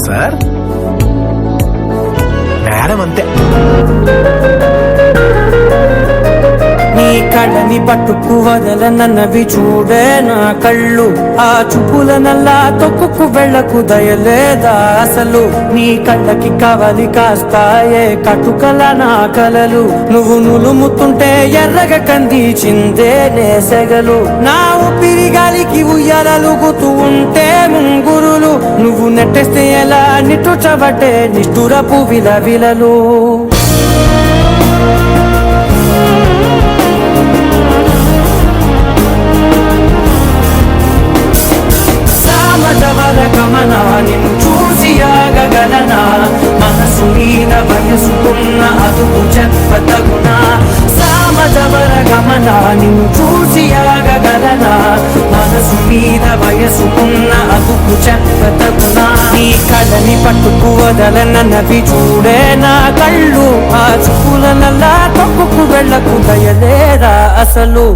Sir madam అంతే. నీ కళ్ళని పట్టుకు వదలనన్నవి చూడే నా కళ్ళు, ఆ చూపుల నల్లా తొక్కుకు వెళ్ళకు దయలేదా అసలు. నీ కళ్ళకి కవలి కాస్తాయే కటుకల నా కలలు, నువ్వు నులుముతుంటే ఎర్రగ కందిచిందే నేసెగలు. నా ఊపిరి గాలికి ఉయ్యాలలుగుతూ ఉంటే ముంగురులు, నువ్వు నెట్టేస్తే ఎలా నిట్టుచబట్టే నిష్ఠురపు విలవిలలు. గమనా నిన్ను చూసి ఆగగలనా, మనసు మీద వయసుకున్న అదుపు చెప్పతగునా. సామజవర గమనా నిన్ను చూసి ఆగగలనా, మనసు మీద వయసుకున్న అదుపు చెప్పతగునా. నీ కళ్ళని పట్టుకు వదలనన్నవి చూడే నా కళ్ళు, ఆ చూపుల నల్లా తప్పుకు వెళ్ళకు దయలేరా అసలు.